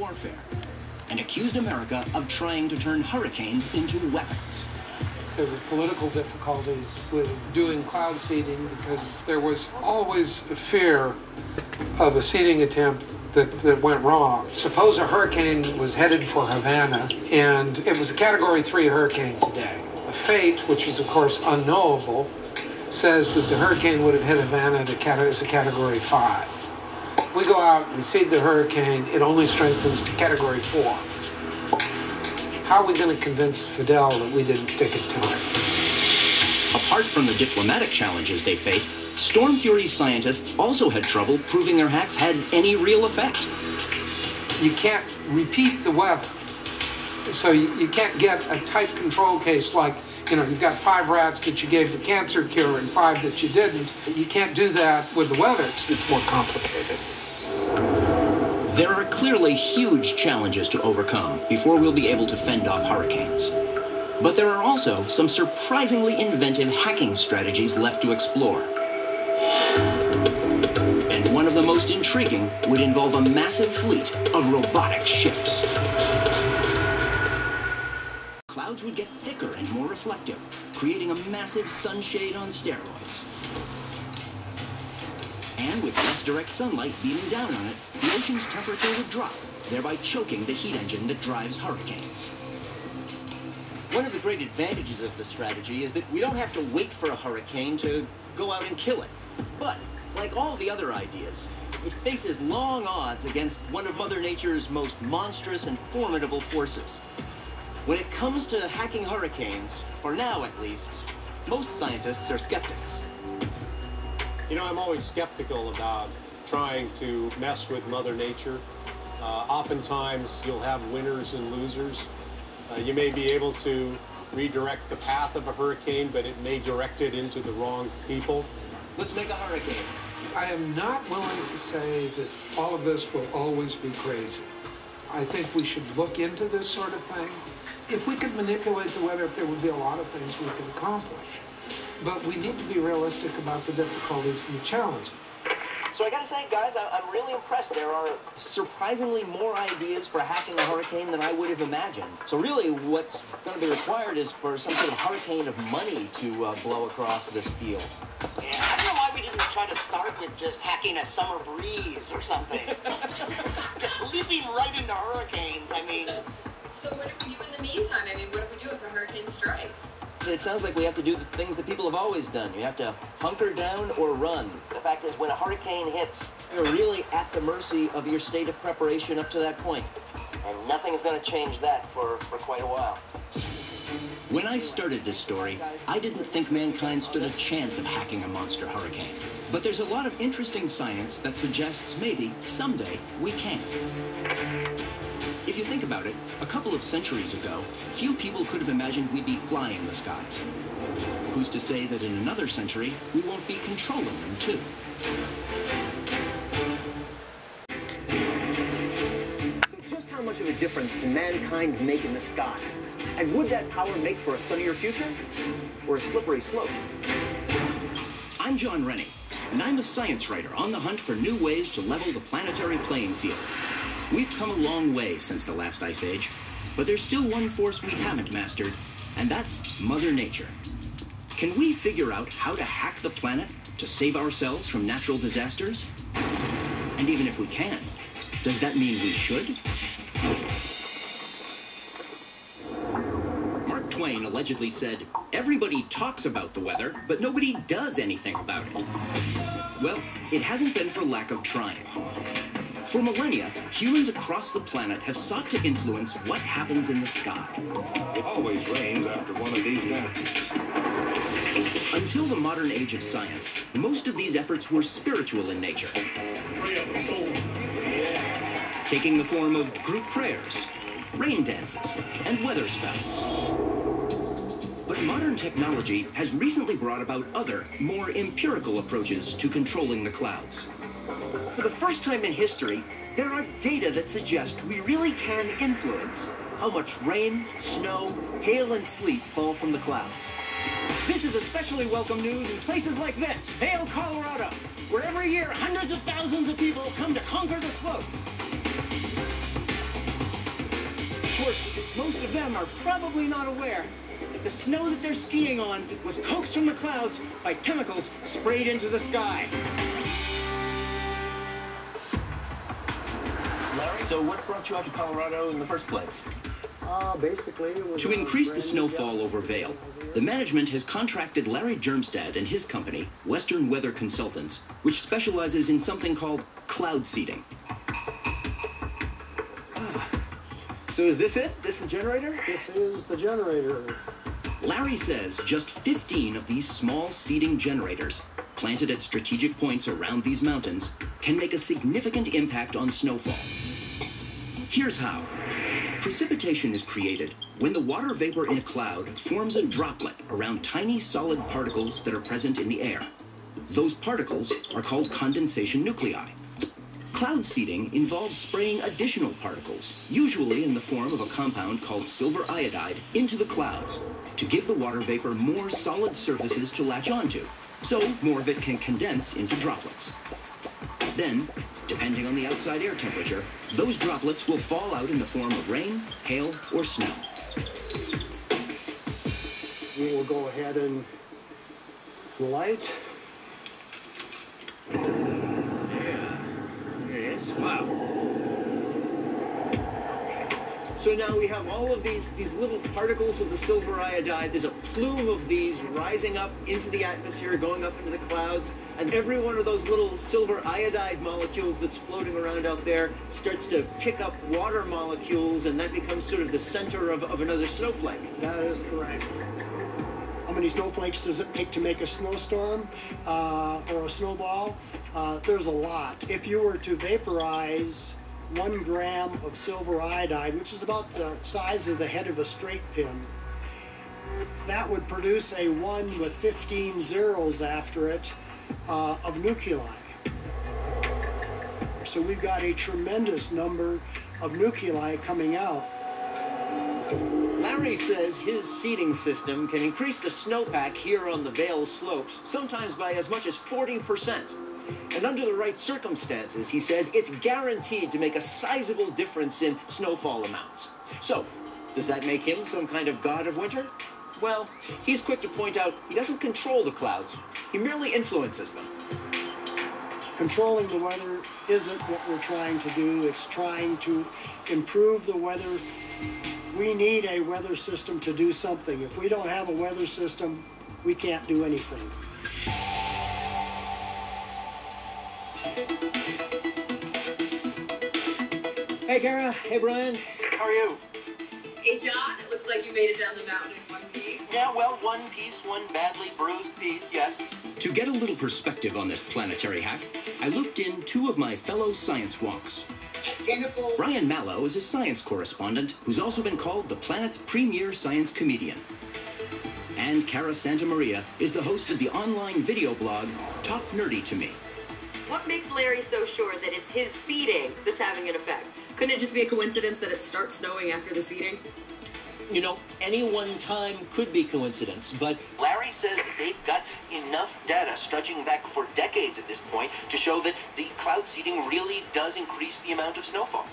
warfare and accused America of trying to turn hurricanes into weapons. There were political difficulties with doing cloud seeding because there was always a fear of a seeding attempt that went wrong. Suppose a hurricane was headed for Havana and it was a Category 3 hurricane today. The fate, which is of course unknowable, says that the hurricane would have hit Havana as a Category 5. We go out and seed the hurricane, it only strengthens to Category 4. How are we going to convince Fidel that we didn't stick it to him? Apart from the diplomatic challenges they faced, Storm Fury's scientists also had trouble proving their hacks had any real effect. You can't repeat the weather. So you can't get a tight control case like, you've got 5 rats that you gave the cancer cure and 5 that you didn't. You can't do that with the weather. It's more complicated. There are clearly huge challenges to overcome before we'll be able to fend off hurricanes. But there are also some surprisingly inventive hacking strategies left to explore. And one of the most intriguing would involve a massive fleet of robotic ships. Clouds would get thicker and more reflective, creating a massive sunshade on steroids. And with less direct sunlight beaming down on it, the ocean's temperature would drop, thereby choking the heat engine that drives hurricanes. One of the great advantages of the strategy is that we don't have to wait for a hurricane to go out and kill it. But, like all the other ideas, it faces long odds against one of Mother Nature's most monstrous and formidable forces. When it comes to hacking hurricanes, for now at least, most scientists are skeptics. I'm always skeptical about trying to mess with Mother Nature. Oftentimes, you'll have winners and losers. You may be able to redirect the path of a hurricane, but it may direct it into the wrong people. Let's make a hurricane. I am not willing to say that all of this will always be crazy. I think we should look into this sort of thing. If we could manipulate the weather, there would be a lot of things we could accomplish. But we need to be realistic about the difficulties and the challenges. So I gotta say, guys, I'm really impressed. There are surprisingly more ideas for hacking a hurricane than I would have imagined. So really, what's gonna be required is for some sort of hurricane of money to blow across this field. Yeah, I don't know why we didn't try to start with just hacking a summer breeze or something. Just leaping right into hurricanes, I mean. So what do we do in the meantime? What do we do if a hurricane strikes? It sounds like we have to do the things that people have always done. You have to hunker down or run. The fact is, when a hurricane hits, you're really at the mercy of your state of preparation up to that point. And nothing's going to change that for quite a while. When I started this story, I didn't think mankind stood a chance of hacking a monster hurricane. But there's a lot of interesting science that suggests maybe, someday, we can. If you think about it, a couple of centuries ago, few people could have imagined we'd be flying the skies. Who's to say that in another century, we won't be controlling them too? So just how much of a difference can mankind make in the sky? And would that power make for a sunnier future? Or a slippery slope? I'm John Rennie, and I'm a science writer on the hunt for new ways to level the planetary playing field. We've come a long way since the last ice age, but there's still one force we haven't mastered, and that's Mother Nature. Can we figure out how to hack the planet to save ourselves from natural disasters? And even if we can, does that mean we should? Mark Twain allegedly said, "Everybody talks about the weather, but nobody does anything about it." Well, it hasn't been for lack of trying. For millennia, humans across the planet have sought to influence what happens in the sky. It always rains after one of these nights. Until the modern age of science, most of these efforts were spiritual in nature, taking the form of group prayers, rain dances, and weather spouts. But modern technology has recently brought about other, more empirical approaches to controlling the clouds. For the first time in history, there are data that suggest we really can influence how much rain, snow, hail, and sleet fall from the clouds. This is especially welcome news in places like this, Vail, Colorado, where every year hundreds of thousands of people come to conquer the slope. course, most of them are probably not aware that the snow that they're skiing on was coaxed from the clouds by chemicals sprayed into the sky. Larry, so what brought you out to Colorado in the first place? Basically, it was To increase the snowfall over Vail, the management has contracted Larry Germstad and his company, Western Weather Consultants, which specializes in something called cloud seeding. So is this it? This the generator? This is the generator. Larry says just 15 of these small seeding generators, planted at strategic points around these mountains, can make a significant impact on snowfall. Here's how. Precipitation is created when the water vapor in a cloud forms a droplet around tiny solid particles that are present in the air. Those particles are called condensation nuclei. Cloud seeding involves spraying additional particles, usually in the form of a compound called silver iodide, into the clouds to give the water vapor more solid surfaces to latch onto, so more of it can condense into droplets. Then, depending on the outside air temperature, those droplets will fall out in the form of rain, hail, or snow. We will go ahead and light. Here it is. Wow. So now we have all of these little particles of the silver iodide. There's a plume of these rising up into the atmosphere, going up into the clouds. And every one of those little silver iodide molecules that's floating around out there starts to pick up water molecules, and that becomes sort of the center of another snowflake. That is correct. How many snowflakes does it take to make a snowstorm or a snowball? There's a lot. If you were to vaporize 1 gram of silver iodide, which is about the size of the head of a straight pin, that would produce a 1 with 15 zeros after it of nuclei. So we've got a tremendous number of nuclei coming out. Larry says his seeding system can increase the snowpack here on the Vail slopes, sometimes by as much as 40%. And under the right circumstances, he says, it's guaranteed to make a sizable difference in snowfall amounts. So, does that make him some kind of god of winter? Well, he's quick to point out he doesn't control the clouds. He merely influences them. Controlling the weather isn't what we're trying to do. It's trying to improve the weather. We need a weather system to do something. If we don't have a weather system, we can't do anything. Hey, Kara. Hey, Brian. How are you? Hey, John, it looks like you made it down the mountain in one piece. Yeah, well, one piece, one badly bruised piece, yes. To get a little perspective on this planetary hack, I looked in 2 of my fellow science wonks. Identical. Brian Mallow is a science correspondent who's also been called the planet's premier science comedian. And Cara Santamaria is the host of the online video blog Talk Nerdy to Me. What makes Larry so sure that it's his seeding that's having an effect? Couldn't it just be a coincidence that it starts snowing after the seeding? You know, any one time could be coincidence, but Larry says that they've got enough data stretching back for decades at this point to show that the cloud seeding really does increase the amount of snowfall.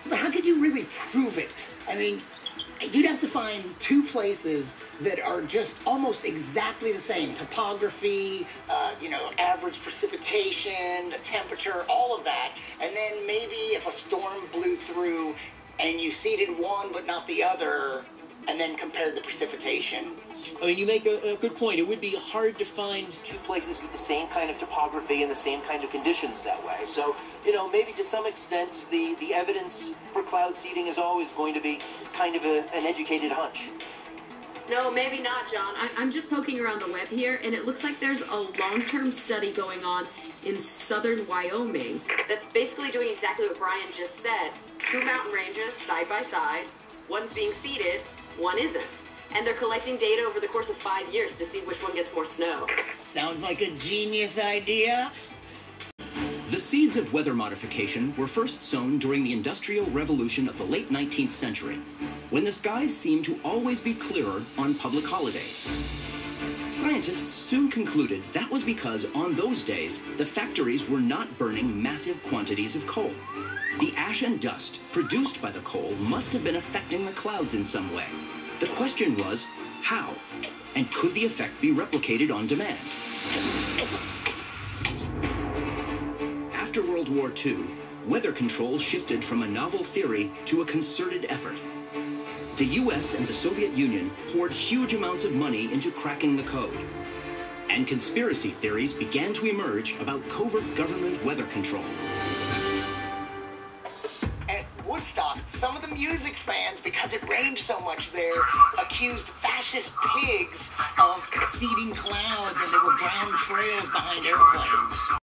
But how could you really prove it? I mean, you'd have to find 2 places that are just almost exactly the same. Topography, average precipitation, the temperature, all of that. And then maybe if a storm blew through and you seeded one but not the other, and then compared the precipitation. I mean, you make a good point. It would be hard to find 2 places with the same kind of topography and the same kind of conditions that way. So, maybe to some extent, the evidence for cloud seeding is always going to be kind of an educated hunch. No, maybe not, John. I'm just poking around the web here, and it looks like there's a long-term study going on in southern Wyoming that's basically doing exactly what Brian just said. 2 mountain ranges, side by side. One's being seeded, one isn't. And they're collecting data over the course of 5 years to see which one gets more snow. Sounds like a genius idea. The seeds of weather modification were first sown during the Industrial Revolution of the late 19th century, when the skies seemed to always be clearer on public holidays. Scientists soon concluded that was because on those days, the factories were not burning massive quantities of coal. The ash and dust produced by the coal must have been affecting the clouds in some way. The question was, how? And could the effect be replicated on demand? After World War II, weather control shifted from a novel theory to a concerted effort. The US and the Soviet Union poured huge amounts of money into cracking the code. And conspiracy theories began to emerge about covert government weather control. At Woodstock, some of the music fans, because it rained so much there, accused fascist pigs of seeding clouds, and there were brown trails behind airplanes.